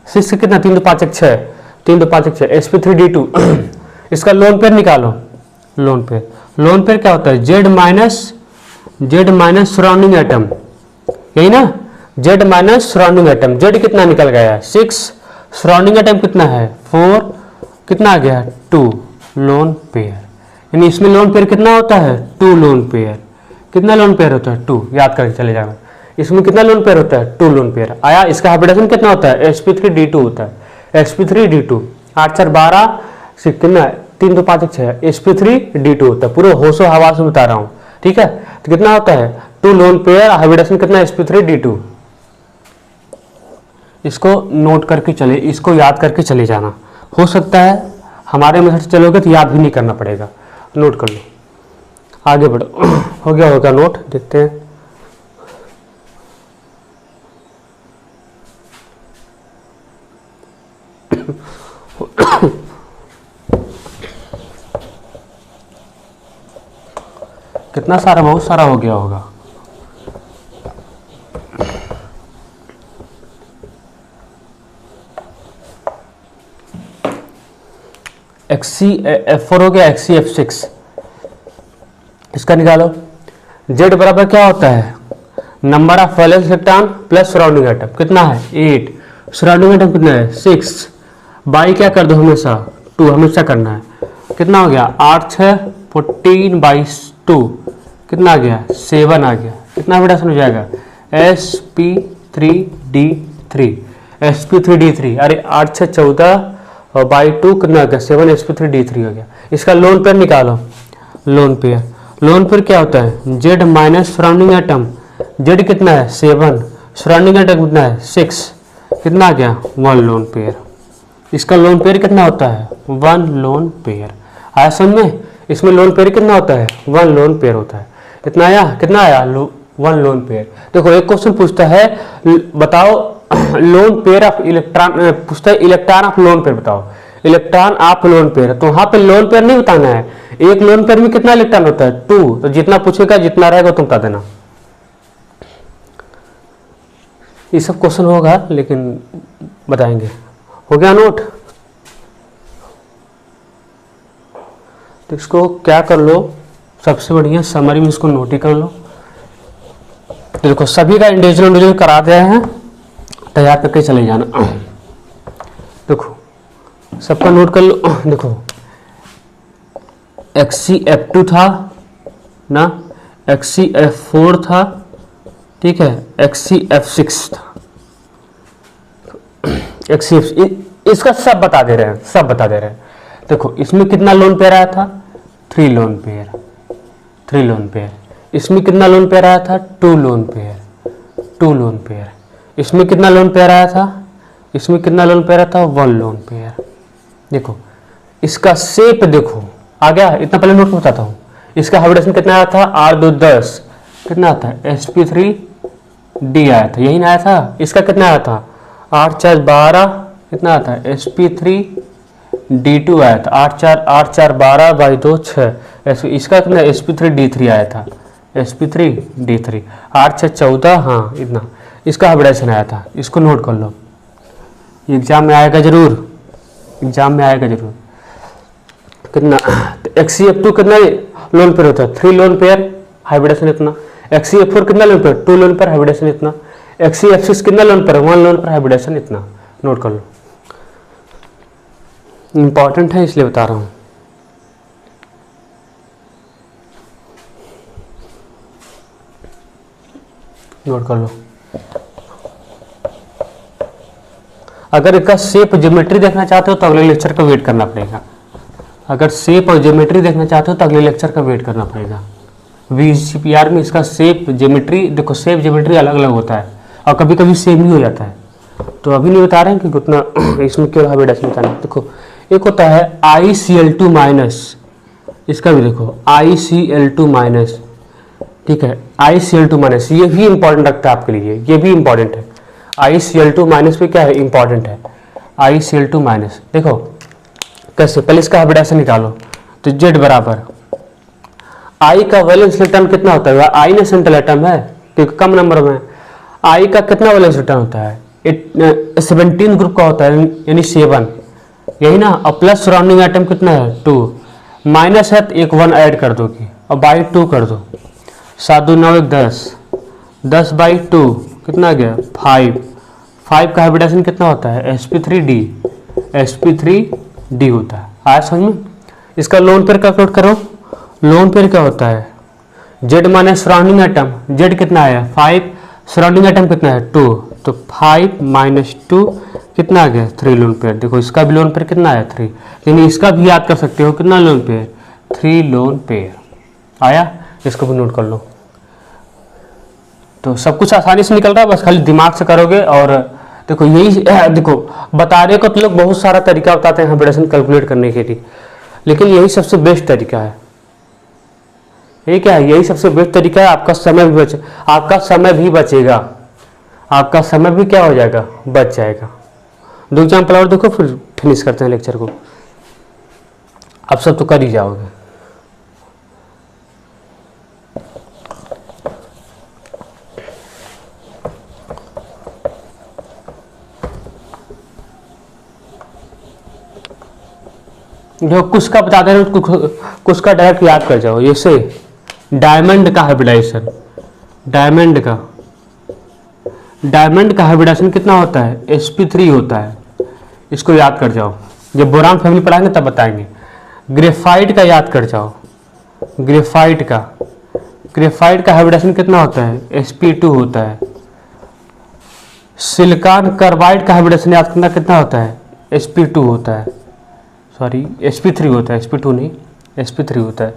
6 से कितना 3 2 5 1 6, 3 2 5 1 6, sp3d2 इसका लोन पेयर निकालो, लोन पेयर क्या होता है, z माइनस सराउंडिंग एटम, यही ना, z minus surrounding atom. z कितना निकल गया 6, सराउंडिंग एटम कितना है 4, कितना आ गया 2, लोन पेयर। यानी इसमें लोन पेयर कितना होता है 2 लोन पेयर। कितना लोन पेयर होता है 2, याद करके चले जाना। इसमें कितना लोन पेयर होता है 2 लोन पेयर। आया, इसका हाइब्रिडेशन कितना होता है sp3d2 होता है, sp3d2 8 4 12 से कितना 3 2 5 6, sp3d2 होता है। पूरे होशो हवास में बता रहा हूँ, ठीक है। तो कितना होता है 2 लोन पेयर, हाइब्रिडेशन कितना sp3d2। इसको नोट करके चले, इसको याद करके चले जाना। हो सकता है हमारे मेथड से चलोगे तो याद भी नहीं करना पड़ेगा, नोट कर लो। आगे बढ़ो, हो गया होगा नोट, देखते हैं। कितना सारा, बहुत सारा हो गया होगा। XCF4 हो गया, XCF6 इसका निकालो। Z बराबर क्या होता है, number of valence electron plus surrounding atom, कितना है 8, सराउंडिंग एटम कितना है 6, बाई क्या कर दो हमेशा 2, हमेशा करना है। कितना हो गया 8 6 14 22 2, कितना आ गया 7 आ गया। कितना हाइब्रिडेशन हो जाएगा sp3d3, अरे 8 6 14 और बाई 2 कितना आ गया 7, sp3d3 हो गया। इसका लोन पेयर निकालो, लोन पेयर क्या होता है z minus surrounding atom, z कितना है 7, सराउंडिंग एटम कितना है 6, कितना आ गया 1 लोन पेयर। इसका लोन पेयर कितना होता है 1 लोन पेयर। आया समझ में, इसमें लोन पेयर कितना होता है 1 लोन पेयर होता है। कितना आया 1 लोन पेयर। देखो एक क्वेश्चन पूछता है, बताओ लोन पेयर ऑफ इलेक्ट्रॉन, पूछता है इलेक्ट्रॉन ऑफ लोन पेयर बताओ, इलेक्ट्रॉन ऑफ लोन पेयर। तो वहां पे लोन पेयर नहीं बताना है, एक लोन पेयर में कितना इलेक्ट्रॉन होता है 2, तो जितना पूछेगा जितना रहेगा तुम बता देना। ये सब क्वेश्चन होगा लेकिन बताएंगे। हो गया नोट, तो इसको क्या कर लो, सबसे बढ़िया समरी में इसको नोट ही कर लो। तो देखो सभी का इंडिविजुअल करा दिया है, तैयार करके चले जाना। देखो सबका नोट कर लो। देखो XCF2 था ना, XCF4 था, ठीक है, XCF6 था, इसका सब बता दे रहे हैं, देखो इसमें कितना लोन पेयर आया था 3 लोन पेयर, इसमें कितना लोन पेयर आया था 2 लोन पेयर, इसमें कितना लोन पेयर आया था 1 लोन पेयर। देखो इसका शेप देखो आ गया, इतना पहले नोट बताता हूँ। इसका हाइब्रिडेशन कितना आया था 8 2 10, कितना आता है sp3d आया था, यही ना आया था। इसका कितना आया था 8 4 12, कितना आता है sp3d2 आया था, 8 4 12 बाई 2 6। इसका कितना sp3d3 आया था, sp3d3 8 6 14, हाँ इतना इसका हाइब्रिडेशन आया था। इसको नोट कर लो, एग्जाम में आएगा जरूर, कितना XCF2 कितना लोन पेयर होता है 3 लोन पेयर, हाइब्रिडेशन इतना। XeF4 कितना lone pair, 2 lone pair hybridisation इतना। XeF6 कितना lone pair, 1 lone pair hybridisation इतना। नोट कर लो, इंपॉर्टेंट है इसलिए बता रहा हूं। नोट कर लो। अगर इसका शेप ज्योमेट्री देखना चाहते हो तो अगले लेक्चर का वेट करना पड़ेगा। अगर शेप और ज्योमेट्री देखना चाहते हो तो अगले लेक्चर का वेट करना पड़ेगा। VCPR में इसका शेप ज्योमेट्री, देखो शेप ज्योमेट्री अलग अलग होता है और कभी कभी सेम ही हो जाता है, तो अभी नहीं बता रहे हैं कि कितना इसमें क्यों हाइब्रिडेशन बताना। देखो एक होता है ICl2 माइनस, इसका भी देखो ICl2 माइनस, ठीक है, ICl2 माइनस, ये भी इंपॉर्टेंट रखता है आपके लिए, ये भी इंपॉर्टेंट है। ICl2 माइनस पे क्या है, इंपॉर्टेंट है। ICl2 माइनस देखो कैसे, पहले इसका हाइब्रिडेशन निकालो। तो Z बराबर I का वैलेंस इलेक्ट्रॉन कितना होता है, I ने सेंट्रल एटम है क्योंकि कम नंबर में। I का कितना वैलेंस इलेक्ट्रॉन होता है, 17 ग्रुप का होता है, यानी 7, यही ना। और प्लस सराउंडिंग एटम कितना है, 2, माइनस है तो एक 1 ऐड कर दोगे और बाई 2 कर दो। 7 2 9 1 10, 10 बाई 2 कितना आ गया, 5। 5 का हाइब्रिडेशन कितना होता है, sp3d, sp3d होता है। आया समझ में। इसका लोन पेयर कैलकुलेट करो। लोन पेयर क्या होता है, Z minus surrounding atom, Z कितना आया 5, सराउंडिंग एटम कितना है 2, तो 5 माइनस 2 कितना आ गया 3 लोन पेयर। देखो इसका भी लोन पेयर कितना आया 3, यानी इसका भी याद कर सकते हो कितना लोन पेयर, 3 लोन पेयर आया। इसको भी नोट कर लो। तो सब कुछ आसानी से निकल रहा है, बस खाली दिमाग से करोगे। और देखो यही देखो बताने को तो लोग बहुत सारा तरीका बताते हैं हाइब्रिडेशन कैलकुलेट करने के लिए, लेकिन यही सबसे बेस्ट तरीका है। ये क्या है, यही सबसे बेस्ट तरीका है। आपका समय भी बचेगा, आपका समय भी क्या हो जाएगा, बच जाएगा। 2 एग्जाम्पल और देखो फिर फिनिश करते हैं लेक्चर को। आप सब तो कर ही जाओगे। जो कुछ का बताते हैं कुछ का डायरेक्ट याद कर जाओ। जैसे डायमंड का हाइब्रिडाइजेशन, डायमंड का हाइब्रिडाइजेशन कितना होता है, sp3 होता है। इसको याद कर जाओ, जब बोरान फैमिली पढ़ाएंगे तब बताएंगे। ग्रेफाइट का याद कर जाओ, ग्रेफाइट का हाइब्रिडाइजेशन कितना होता है, sp2 होता है। सिलिकॉन कार्बाइड का हाइब्रिडेशन याद करना कितना होता है, sp2 होता है, सॉरी sp3 होता है, sp2 नहीं sp3 होता है।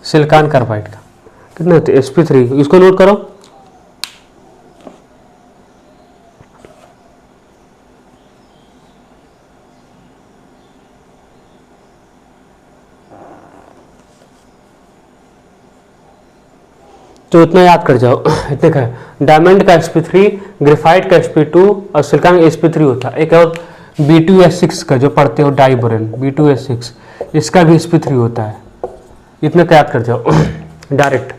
सिलिकॉन कार्बाइड का कितना होता है, sp3। इसको नोट करो। तो इतना याद कर जाओ। इतने का डायमंड का sp3, ग्रेफाइट का sp2 और सिलिकॉन का sp3 होता है। एक और B2S6 का जो पढ़ते हो डाइबोरेन, B2S6, इसका भी sp3 होता है। इतने का याद कर जाओ डायरेक्ट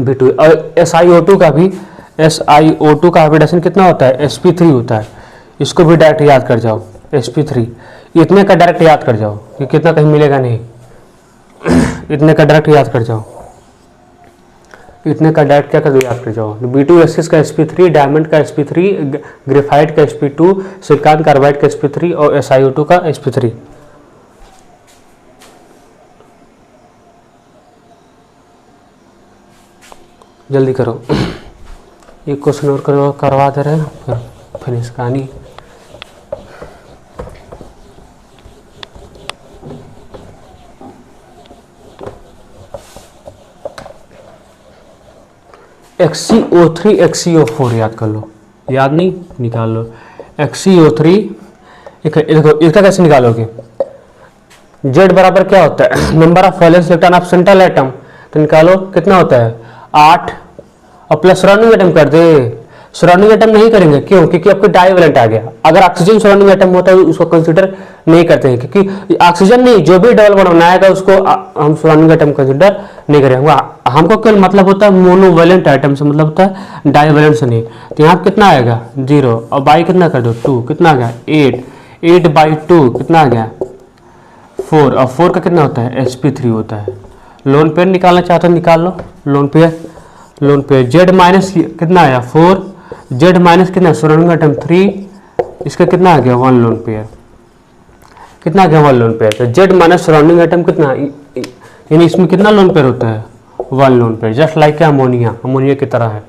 B2। और SiO2 का भी, SiO2 का हाइब्रिडेशन कितना होता है, sp3 होता है। इसको भी डायरेक्ट याद कर जाओ, sp3। इतने का डायरेक्ट याद कर जाओ, ये कितना कहीं मिलेगा नहीं। इतने का डायरेक्ट याद कर जाओ, इतने का डायरेक्ट क्या कर दो, याद कर जाओ। B2S6 का sp3, डायमंड का sp3, ग्रेफाइट का sp2, सिलिकॉन कार्बाइड का sp3 और SiO2 का sp3। जल्दी करो, एक क्वेश्चन और करवा दे रहे हैं फिर फिनिश कहानी। XeO3 XeO4 याद कर लो, याद नहीं निकाल लो। XeO3 देखो इसका कैसे निकालोगे, Z बराबर क्या होता है, number of valence electron of central atom. तो निकालो कितना होता है 8, और प्लस सराउंडिंग एटम कर दे। सराउंडिंग एटम नहीं करेंगे, क्यों, क्योंकि आपको डाइवेलेंट आ गया। अगर ऑक्सीजन सराउंडिंग एटम होता है उसको कंसीडर नहीं करते हैं, क्योंकि ऑक्सीजन नहीं, जो भी डबल बॉन्ड बनाएगा उसको हम सराउंडिंग एटम कंसीडर नहीं करेंगे। हमको केवल मतलब होता है मोनोवेलेंट एटम से, मतलब होता है डाइवेलेंट से नहीं। तो यहाँ कितना आएगा 0, और बाई कितना कर दो 2, कितना आ गया 8, 8 बाई 2 कितना आ गया 4, और 4 का कितना होता है sp3 होता है। लोन पेयर निकालना चाहते हो निकाल लो lone pair. Lone pair. Z minus कितना आया 4, जेड माइनस कितना सराउंडिंग आइटम 3, इसका कितना आ गया 1 लोन पेयर, कितना आ गया 1 लोन पेयर। तो जेड माइनस सराउंडिंग आइटम कितना, यानी इसमें कितना लोन पेयर होता है 1 lone pair, just like ammonia, ammonia की तरह है।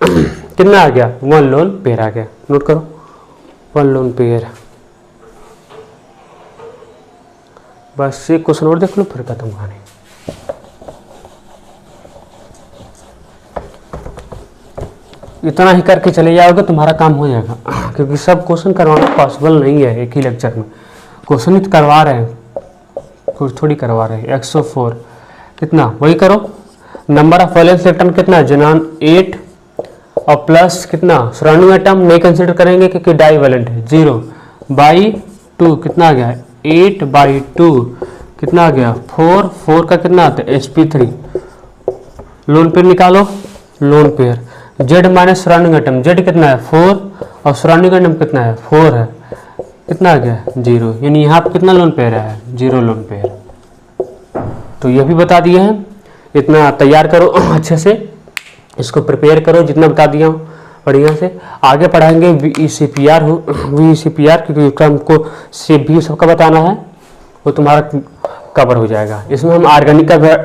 कितना आ गया 1 लोन पेयर आ गया, नोट करो 1 लोन पेयर। बस एक क्वेश्चन और देख लो फिर खत्म कहानी। इतना ही करके चले जाओगे तुम्हारा काम हो जाएगा, क्योंकि सब क्वेश्चन करवाना पॉसिबल नहीं है एक ही लेक्चर में। क्वेश्चन ही करवा रहे हैं, कुछ थोड़ी करवा रहे हैं। 104 कितना वही करो। नंबर ऑफ वैलेंस इलेक्ट्रॉन कितना है जेनॉन 8 और प्लस कितना सराउंडिंग एटम नहीं कंसिडर करेंगे क्योंकि डाईवैलेंट है 0/2 कितना आ गया 8/2 कितना आ गया 4 का कितना आता है sp3। लोन पेयर निकालो, loan pair Z minus surrounding atom, Z कितना है 4 और सराउंडिंग एटम कितना है 4 है, कितना आ गया 0, यानी यहाँ पे कितना लोन पेयर है 0 लोन पेयर। तो ये भी बता दिए हैं, इतना तैयार करो अच्छे से, इसको प्रिपेयर करो जितना बता दिया हूँ बढ़िया से। आगे पढ़ाएंगे VECPR क्योंकि हमको सेप भी सबका बताना है, वो तुम्हारा कवर हो जाएगा। इसमें हम ऑर्गेनिक का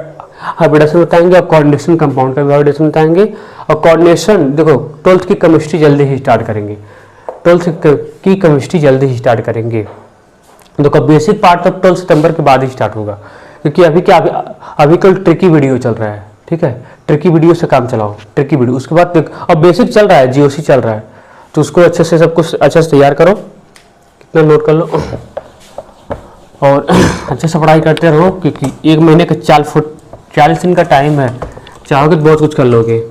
हाइब्रिडेशन बताएंगे और कोऑर्डिनेशन कंपाउंड का भी हाइब्रिडेशन बताएंगे। और कोऑर्डिनेशन देखो 12th की केमिस्ट्री जल्दी ही स्टार्ट करेंगे, 12th की केमिस्ट्री जल्दी ही स्टार्ट करेंगे। देखो बेसिक पार्ट तो 12 सितंबर के बाद ही स्टार्ट होगा, क्योंकि अभी कल ट्रिकी वीडियो चल रहा है, ठीक है, ट्रिकी वीडियो से काम चलाओ, ट्रिकी वीडियो। उसके बाद अब बेसिक चल रहा है, GOC चल रहा है, तो उसको अच्छे से सब कुछ अच्छे से तैयार करो, कितना नोट कर लो और अच्छे से पढ़ाई करते रहो, क्योंकि 1 महीने का 40 दिन का टाइम है, चाहोगे तो बहुत कुछ कर लोगे।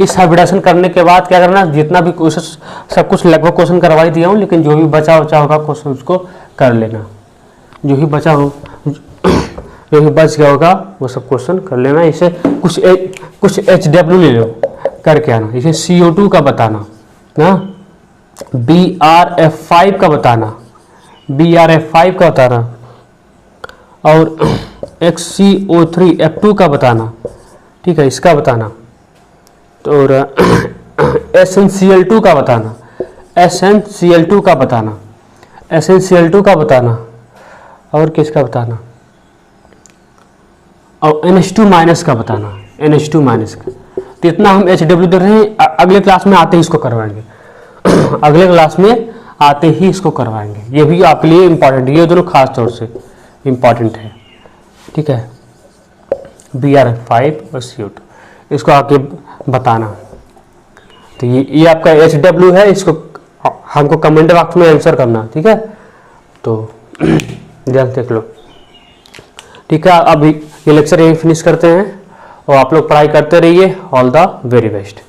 इस हाइब्रिडेशन करने के बाद क्या करना, जितना भी क्वेश्चन सब कुछ लगभग क्वेश्चन करवा ही दिया हूँ, लेकिन जो भी बचा होगा क्वेश्चन उसको कर लेना, जो भी बचा हो जो भी बच गया होगा वो सब क्वेश्चन कर लेना। इसे कुछ HW ले लो करके आना, इसे CO2 का बताना ना, BRF5 का बताना, BRF5 का बताना और XCO3F2 का बताना, ठीक है, इसका बताना। और SnCl2 का बताना, SnCl2 का बताना, SnCl2 का बताना और किसका बताना, और NH2 माइनस का बताना, NH2 माइनस का। तो इतना हम HW दे रहे हैं, अगले क्लास में आते ही इसको करवाएंगे अगले क्लास में आते ही इसको करवाएंगे। ये भी आपके लिए इम्पॉर्टेंट है, ये दोनों खास तौर से इम्पॉर्टेंट है, ठीक है, BRF5 और CO2 इसको आके बताना। तो ये आपका HW है, इसको हमको कमेंट बॉक्स में आंसर करना, ठीक है। तो ध्यान देख लो, ठीक है। अभी ये लेक्चर यही फिनिश करते हैं और आप लोग पढ़ाई करते रहिए। All the very best.